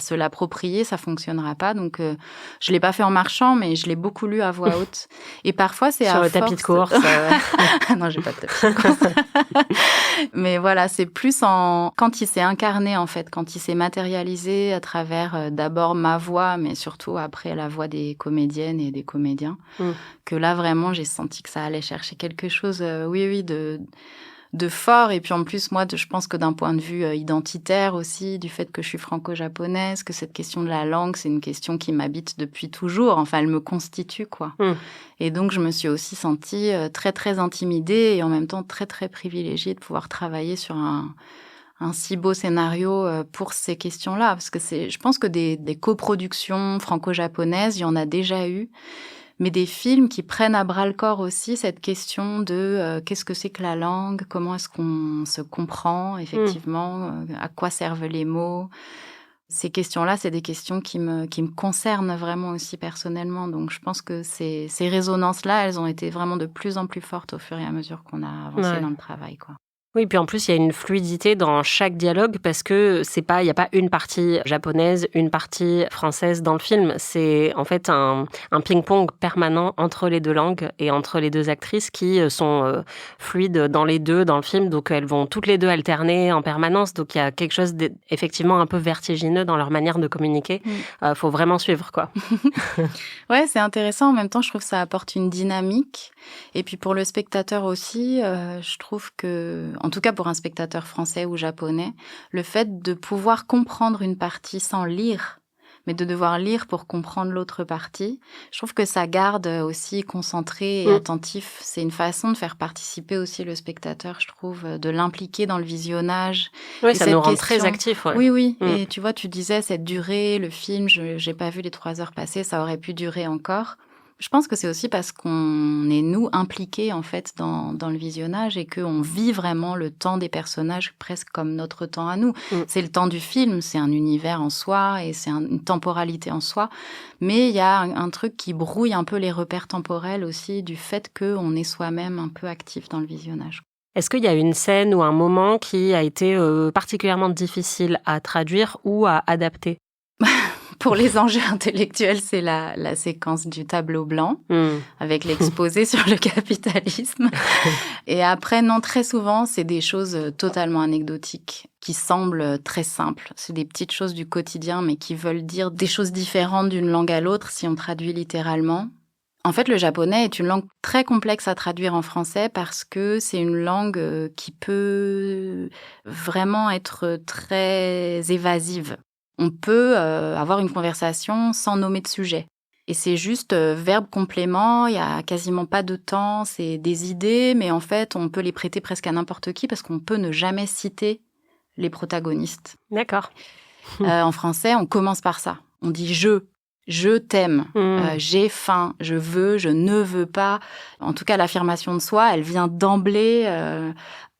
se l'approprier, ça fonctionnera pas. Donc je l'ai pas fait en marchant, mais je l'ai beaucoup lu à voix haute. Et parfois c'est sur le tapis de course. Non, j'ai pas de tapis de course. Mais voilà, c'est plus quand il s'est incarné en fait, quand il s'est matérialisé à travers d'abord ma voix, mais surtout après la voix des comédiennes et des comédiens, que là vraiment j'ai senti que ça allait chercher quelque chose, de fort. Et puis en plus, moi, je pense que d'un point de vue identitaire aussi, du fait que je suis franco-japonaise, que cette question de la langue, c'est une question qui m'habite depuis toujours. Enfin, elle me constitue, quoi. Et donc, je me suis aussi sentie très, très intimidée et en même temps très, très privilégiée de pouvoir travailler sur un si beau scénario pour ces questions-là. Parce que je pense que des coproductions franco-japonaises, il y en a déjà eu. Mais des films qui prennent à bras-le-corps aussi cette question de qu'est-ce que c'est que la langue, comment est-ce qu'on se comprend effectivement, à quoi servent les mots. Ces questions-là, c'est des questions qui me concernent vraiment aussi personnellement. Donc je pense que ces résonances-là, elles ont été vraiment de plus en plus fortes au fur et à mesure qu'on a avancé dans le travail, quoi. Oui, puis en plus, il y a une fluidité dans chaque dialogue parce que il n'y a pas une partie japonaise, une partie française dans le film. C'est en fait un ping-pong permanent entre les deux langues et entre les deux actrices qui sont fluides dans les deux dans le film. Donc, elles vont toutes les deux alterner en permanence. Donc, il y a quelque chose d'effectivement un peu vertigineux dans leur manière de communiquer. Faut vraiment suivre, quoi. Ouais, c'est intéressant. En même temps, je trouve que ça apporte une dynamique. Et puis, pour le spectateur aussi, je trouve que, en tout cas pour un spectateur français ou japonais, le fait de pouvoir comprendre une partie sans lire, mais de devoir lire pour comprendre l'autre partie, je trouve que ça garde aussi concentré et attentif. C'est une façon de faire participer aussi le spectateur, je trouve, de l'impliquer dans le visionnage. Oui, ça nous rend très actifs. Ouais. Oui. Et tu vois, tu disais cette durée, le film, je n'ai pas vu les 3 heures passer, ça aurait pu durer encore. Je pense que c'est aussi parce qu'on est, nous, impliqués, en fait, dans le visionnage et qu'on vit vraiment le temps des personnages presque comme notre temps à nous. C'est le temps du film, c'est un univers en soi et c'est une temporalité en soi. Mais il y a un truc qui brouille un peu les repères temporels aussi du fait qu'on est soi-même un peu actif dans le visionnage. Est-ce qu'il y a une scène ou un moment qui a été particulièrement difficile à traduire ou à adapter ? Pour les enjeux intellectuels, c'est la séquence du tableau blanc avec l'exposé sur le capitalisme. Et après, non, très souvent, c'est des choses totalement anecdotiques qui semblent très simples. C'est des petites choses du quotidien, mais qui veulent dire des choses différentes d'une langue à l'autre si on traduit littéralement. En fait, le japonais est une langue très complexe à traduire en français parce que c'est une langue qui peut vraiment être très évasive. On peut avoir une conversation sans nommer de sujet. Et c'est juste verbe complément, il n'y a quasiment pas de temps, c'est des idées, mais en fait, on peut les prêter presque à n'importe qui parce qu'on peut ne jamais citer les protagonistes. D'accord. En français, on commence par ça. On dit « je t'aime, j'ai faim, je veux, je ne veux pas ». En tout cas, l'affirmation de soi, elle vient d'emblée,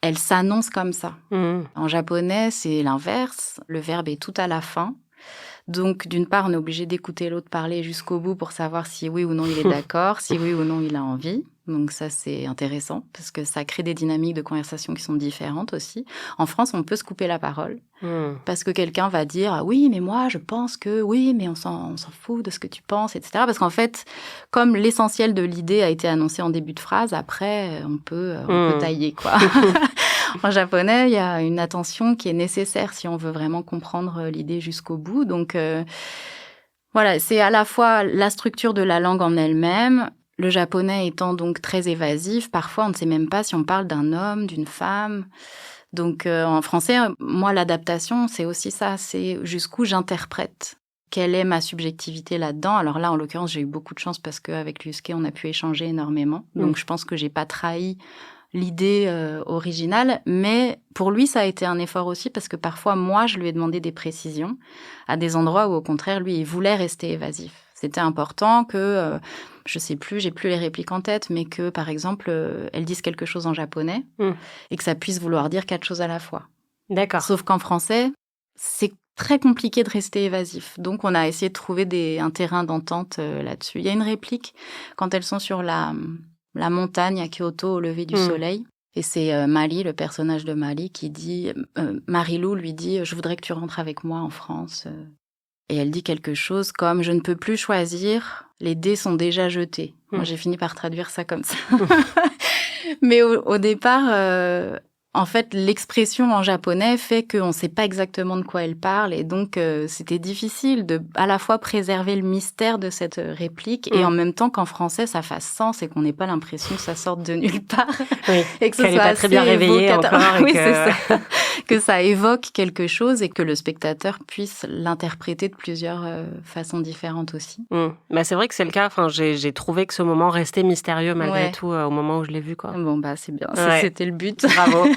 elle s'annonce comme ça. En japonais, c'est l'inverse. Le verbe est tout à la fin. Donc, d'une part, on est obligé d'écouter l'autre parler jusqu'au bout pour savoir si oui ou non il est d'accord, si oui ou non il a envie. Donc ça, c'est intéressant parce que ça crée des dynamiques de conversation qui sont différentes aussi. En France, on peut se couper la parole parce que quelqu'un va dire « Ah oui, mais moi, je pense que oui, mais on s'en fout de ce que tu penses, etc. » Parce qu'en fait, comme l'essentiel de l'idée a été annoncé en début de phrase, après, on peut tailler, quoi. En japonais, il y a une attention qui est nécessaire si on veut vraiment comprendre l'idée jusqu'au bout. Donc, voilà, c'est à la fois la structure de la langue en elle-même, le japonais étant donc très évasif. Parfois, on ne sait même pas si on parle d'un homme, d'une femme. Donc, en français, moi, l'adaptation, c'est aussi ça. C'est jusqu'où j'interprète. Quelle est ma subjectivité là-dedans? Alors là, en l'occurrence, j'ai eu beaucoup de chance parce qu'avec Ryusuke, on a pu échanger énormément. Donc, je pense que j'ai pas trahi l'idée originale, mais pour lui, ça a été un effort aussi parce que parfois, moi, je lui ai demandé des précisions à des endroits où, au contraire, lui, il voulait rester évasif. C'était important que, je sais plus, j'ai plus les répliques en tête, mais que, par exemple, elle dise quelque chose en japonais et que ça puisse vouloir dire 4 choses à la fois. D'accord. Sauf qu'en français, c'est très compliqué de rester évasif. Donc, on a essayé de trouver un terrain d'entente là-dessus. Il y a une réplique quand elles sont sur la montagne à Kyoto au lever du soleil. Et c'est Mali, le personnage de Mali, qui dit... Marilou lui dit « Je voudrais que tu rentres avec moi en France. » Et elle dit quelque chose comme « Je ne peux plus choisir, les dés sont déjà jetés. » Moi, j'ai fini par traduire ça comme ça. Mais au départ... En fait, l'expression en japonais fait qu'on ne sait pas exactement de quoi elle parle et donc c'était difficile de à la fois préserver le mystère de cette réplique et en même temps qu'en français ça fasse sens et qu'on n'ait pas l'impression que ça sorte de nulle part. Oui, et que ce qu'elle n'est soit pas très bien réveillée encore. Oui, c'est ça. Que ça évoque quelque chose et que le spectateur puisse l'interpréter de plusieurs façons différentes aussi. Bah, c'est vrai que c'est le cas. Enfin, j'ai trouvé que ce moment restait mystérieux malgré tout au moment où je l'ai vu, quoi. Bon, bah c'est bien. Ouais. C'était le but. Bravo.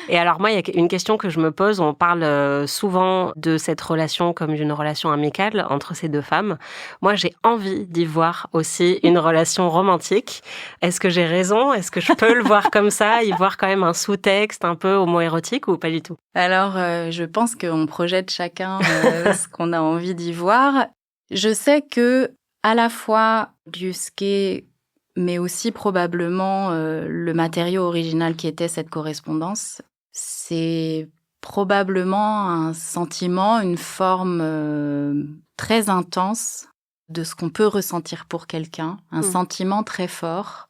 Et alors moi, il y a une question que je me pose. On parle souvent de cette relation comme d'une relation amicale entre ces deux femmes. Moi, j'ai envie d'y voir aussi une relation romantique. Est-ce que j'ai raison? Est-ce que je peux le voir comme ça, y voir quand même un sous-texte un peu homo-érotique ou pas du tout? Alors, je pense qu'on projette chacun ce qu'on a envie d'y voir. Je sais que à la fois Ryusuke, mais aussi probablement le matériau original qui était cette correspondance, c'est probablement un sentiment, une forme très intense de ce qu'on peut ressentir pour quelqu'un, un sentiment très fort.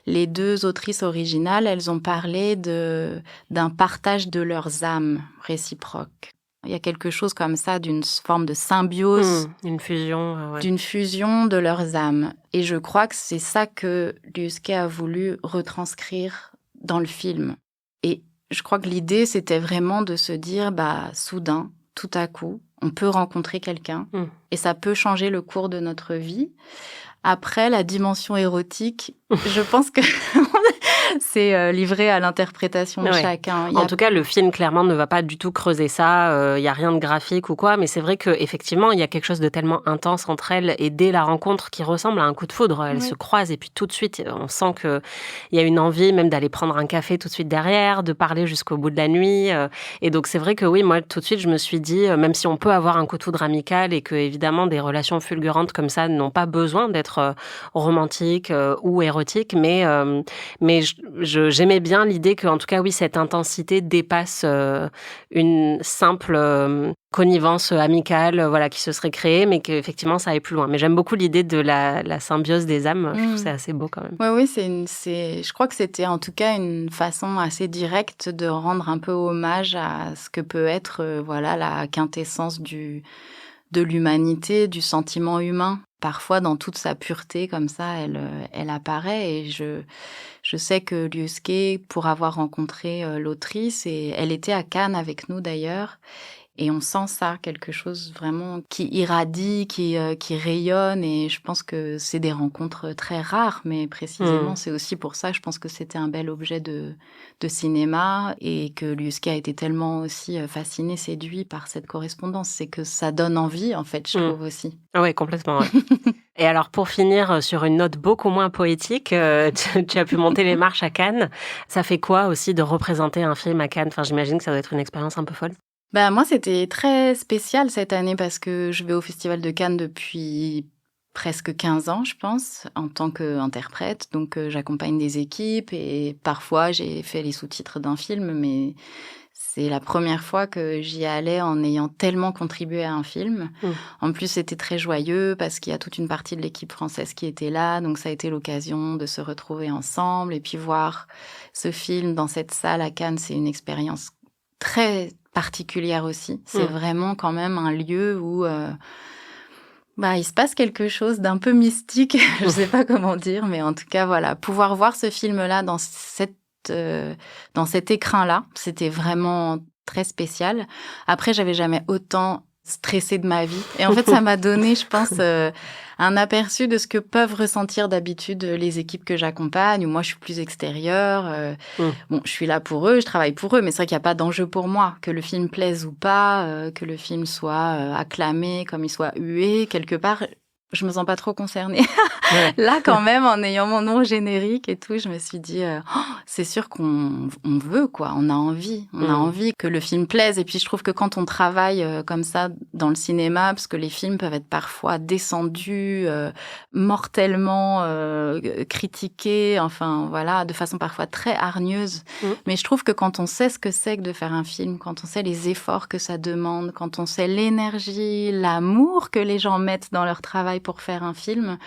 Les deux autrices originales, elles ont parlé d'un partage de leurs âmes réciproques. Il y a quelque chose comme ça, d'une forme de symbiose. Une fusion. D'une fusion de leurs âmes. Et je crois que c'est ça que Ryusuke a voulu retranscrire dans le film. Et je crois que l'idée, c'était vraiment de se dire, soudain, tout à coup, on peut rencontrer quelqu'un et ça peut changer le cours de notre vie. Après, la dimension érotique, je pense que c'est livré à l'interprétation de chacun. En tout cas, le film, clairement, ne va pas du tout creuser ça. Il n'y a rien de graphique ou quoi, mais c'est vrai qu'effectivement, il y a quelque chose de tellement intense entre elles et dès la rencontre qui ressemble à un coup de foudre. Elles se croisent et puis tout de suite, on sent qu'il y a une envie même d'aller prendre un café tout de suite derrière, de parler jusqu'au bout de la nuit. Et donc, c'est vrai que oui, moi, tout de suite, je me suis dit, même si on peut avoir un coup de foudre amical et que, évidemment, des relations fulgurantes comme ça n'ont pas besoin d'être romantiques ou érotiques, mais j'aimais bien l'idée que, en tout cas, oui, cette intensité dépasse une simple connivence amicale, voilà, qui se serait créée, mais qu'effectivement, ça aille plus loin. Mais j'aime beaucoup l'idée de la symbiose des âmes. Je trouve que c'est assez beau quand même. Oui, je crois que c'était en tout cas une façon assez directe de rendre un peu hommage à ce que peut être, voilà, la quintessence de l'humanité, du sentiment humain. Parfois, dans toute sa pureté, comme ça, elle apparaît. Et je sais que Liuske, pour avoir rencontré l'autrice, et elle était à Cannes avec nous d'ailleurs, et on sent ça, quelque chose vraiment qui irradie, qui rayonne. Et je pense que c'est des rencontres très rares, mais précisément, c'est aussi pour ça, je pense que c'était un bel objet de cinéma, et que Liuske a été tellement aussi fasciné, séduit par cette correspondance. C'est que ça donne envie, en fait, je trouve aussi. Oui, complètement. Ouais. Et alors, pour finir sur une note beaucoup moins poétique, tu as pu monter les marches à Cannes. Ça fait quoi aussi de représenter un film à Cannes? Enfin, j'imagine que ça doit être une expérience un peu folle. Moi, c'était très spécial cette année parce que je vais au Festival de Cannes depuis presque 15 ans, je pense, en tant qu'interprète. Donc, j'accompagne des équipes et parfois, j'ai fait les sous-titres d'un film, mais c'est la première fois que j'y allais en ayant tellement contribué à un film. En plus, c'était très joyeux parce qu'il y a toute une partie de l'équipe française qui était là. Donc, ça a été l'occasion de se retrouver ensemble et puis voir ce film dans cette salle à Cannes. C'est une expérience très particulière aussi. C'est vraiment quand même un lieu où il se passe quelque chose d'un peu mystique. Je ne sais pas comment dire, mais en tout cas, voilà, pouvoir voir ce film-là dans cet écrin-là, c'était vraiment très spécial. Après, j'avais jamais autant stressé de ma vie. Et en fait, ça m'a donné, je pense, un aperçu de ce que peuvent ressentir d'habitude les équipes que j'accompagne, où moi, je suis plus extérieure. Bon, je suis là pour eux, je travaille pour eux, mais c'est vrai qu'il n'y a pas d'enjeu pour moi. Que le film plaise ou pas, que le film soit acclamé, comme il soit hué, quelque part, je me sens pas trop concernée. Ouais. Là, quand même, en ayant mon nom générique et tout, je me suis dit, c'est sûr qu'on veut, quoi. On a envie. On a envie que le film plaise. Et puis, je trouve que quand on travaille comme ça dans le cinéma, parce que les films peuvent être parfois descendus, mortellement critiqués, enfin, voilà, de façon parfois très hargneuse. Mais je trouve que quand on sait ce que c'est que de faire un film, quand on sait les efforts que ça demande, quand on sait l'énergie, l'amour que les gens mettent dans leur travail pour faire un film,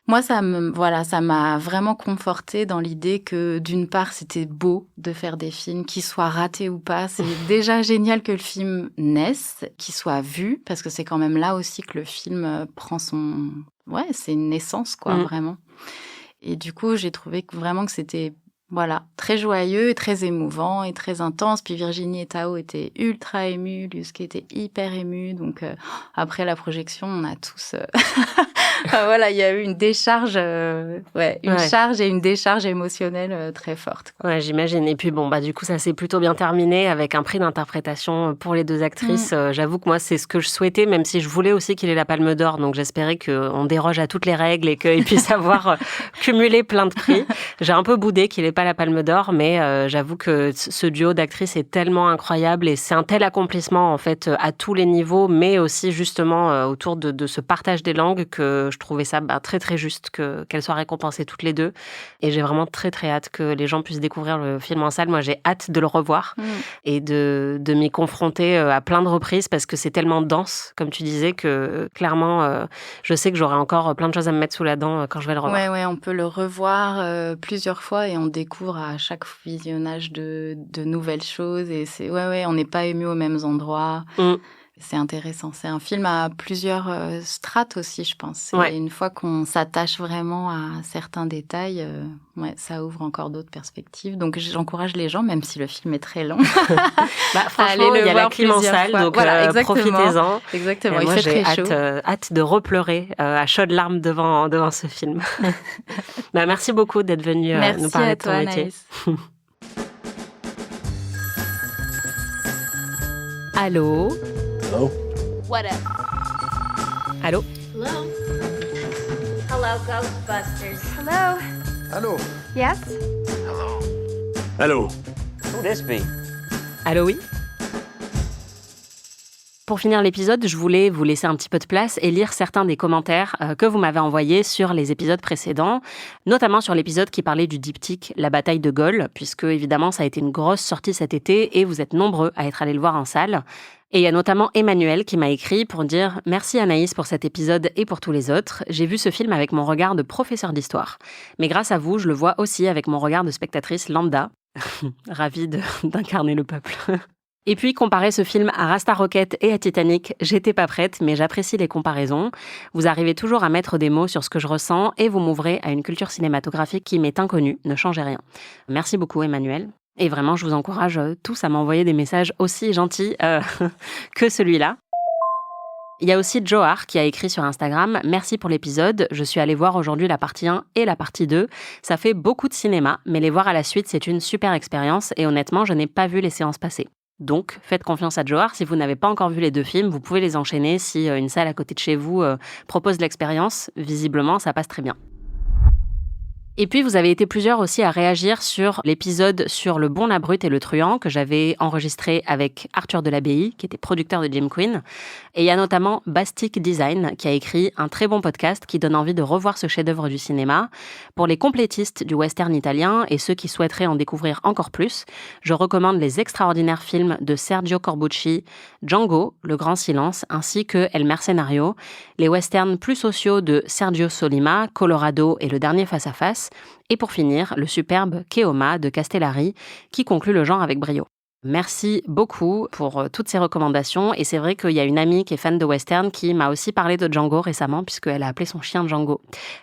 moi, ça m'a vraiment confortée dans l'idée que, d'une part, c'était beau de faire des films, qu'ils soient ratés ou pas. C'est déjà génial que le film naisse, qu'il soit vu, parce que c'est quand même là aussi que le film prend son... Ouais, c'est une naissance, quoi, vraiment. Et du coup, j'ai trouvé vraiment que c'était... Voilà, très joyeux et très émouvant et très intense. Puis Virginie et Tao étaient ultra émus, Liuske était hyper ému. Donc après la projection, on a tous... voilà, il y a eu une décharge, charge et une décharge émotionnelle très forte, quoi. Ouais, j'imagine. Et puis bon, du coup, ça s'est plutôt bien terminé avec un prix d'interprétation pour les deux actrices. J'avoue que moi, c'est ce que je souhaitais, même si je voulais aussi qu'il ait la Palme d'Or. Donc j'espérais qu'on déroge à toutes les règles et qu'il puisse avoir cumulé plein de prix. J'ai un peu boudé qu'il n'ait pas la Palme d'Or, mais j'avoue que ce duo d'actrices est tellement incroyable et c'est un tel accomplissement en fait à tous les niveaux, mais aussi justement autour de ce partage des langues que je trouvais ça très très juste qu'elles soient récompensées toutes les deux. Et j'ai vraiment très très hâte que les gens puissent découvrir le film en salle. Moi, j'ai hâte de le revoir et de m'y confronter à plein de reprises parce que c'est tellement dense, comme tu disais, que clairement, je sais que j'aurai encore plein de choses à me mettre sous la dent quand je vais le revoir. Ouais, on peut le revoir plusieurs fois et on découvre à chaque visionnage de nouvelles choses. Et c'est, on n'est pas ému aux mêmes endroits. C'est intéressant. C'est un film à plusieurs strates aussi, je pense. Et une fois qu'on s'attache vraiment à certains détails, ça ouvre encore d'autres perspectives. Donc, j'encourage les gens, même si le film est très long. Franchement, il y a la clim en salle, donc profitez-en. Exactement, moi, il fait très chaud. Hâte de repleurer à chaudes larmes devant ce film. Merci beaucoup d'être venu nous parler de ton métier. Allô? Hello? What up? Allô? Hello? Hello, Ghostbusters. Hello? Hello? Yes? Hello? Hello? Who this be? Allô, oui? Pour finir l'épisode, je voulais vous laisser un petit peu de place et lire certains des commentaires que vous m'avez envoyés sur les épisodes précédents, notamment sur l'épisode qui parlait du diptyque La bataille de Gaulle, puisque évidemment ça a été une grosse sortie cet été et vous êtes nombreux à être allés le voir en salle. Et il y a notamment Emmanuel qui m'a écrit pour dire « Merci Anaïs pour cet épisode et pour tous les autres. J'ai vu ce film avec mon regard de professeur d'histoire. Mais grâce à vous, je le vois aussi avec mon regard de spectatrice lambda. » Ravie d'incarner le peuple. Et puis, comparer ce film à Rasta Rocket et à Titanic, j'étais pas prête, mais j'apprécie les comparaisons. Vous arrivez toujours à mettre des mots sur ce que je ressens et vous m'ouvrez à une culture cinématographique qui m'est inconnue. Ne changez rien. Merci beaucoup, Emmanuel. Et vraiment, je vous encourage tous à m'envoyer des messages aussi gentils que celui-là. Il y a aussi Johar qui a écrit sur Instagram « Merci pour l'épisode, je suis allée voir aujourd'hui la partie 1 et la partie 2. Ça fait beaucoup de cinéma, mais les voir à la suite, c'est une super expérience et honnêtement, je n'ai pas vu les séances passées. » Donc, faites confiance à Johar. Si vous n'avez pas encore vu les 2 films, vous pouvez les enchaîner si une salle à côté de chez vous propose l'expérience. Visiblement, ça passe très bien. Et puis, vous avez été plusieurs aussi à réagir sur l'épisode sur Le Bon, la Brute et le Truand que j'avais enregistré avec Arthur de l'Abbaye, qui était producteur de Jim Quinn. Et il y a notamment Bastic Design qui a écrit un très bon podcast qui donne envie de revoir ce chef-d'œuvre du cinéma. Pour les complétistes du western italien et ceux qui souhaiteraient en découvrir encore plus, je recommande les extraordinaires films de Sergio Corbucci, Django, Le Grand Silence, ainsi que El Mercenario, les westerns plus sociaux de Sergio Solima, Colorado et Le Dernier Face à Face, et pour finir, le superbe Keoma de Castellari, qui conclut le genre avec brio. Merci beaucoup pour toutes ces recommandations. Et c'est vrai qu'il y a une amie qui est fan de western qui m'a aussi parlé de Django récemment, puisqu'elle a appelé son chien Django.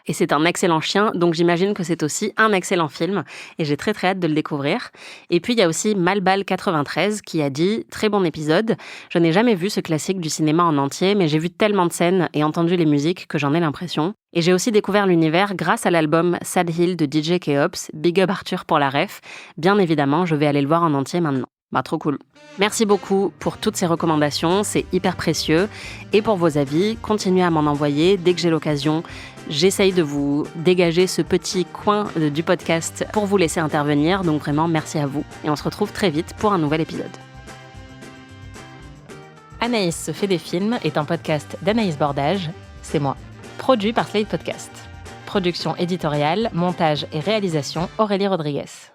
Et c'est un excellent chien, donc j'imagine que c'est aussi un excellent film. Et j'ai très très hâte de le découvrir. Et puis il y a aussi Malbal93 qui a dit « Très bon épisode. Je n'ai jamais vu ce classique du cinéma en entier, mais j'ai vu tellement de scènes et entendu les musiques que j'en ai l'impression. Et j'ai aussi découvert l'univers grâce à l'album Sad Hill de DJ Keops. Big up Arthur pour la ref. Bien évidemment, je vais aller le voir en entier maintenant. » Bah, trop cool. Merci beaucoup pour toutes ces recommandations, c'est hyper précieux. Et pour vos avis, continuez à m'en envoyer dès que j'ai l'occasion. J'essaye de vous dégager ce petit coin du podcast pour vous laisser intervenir. Donc vraiment, merci à vous. Et on se retrouve très vite pour un nouvel épisode. Anaïs se fait des films est un podcast d'Anaïs Bordage, c'est moi. Produit par Slate Podcast. Production éditoriale, montage et réalisation Aurélie Rodriguez.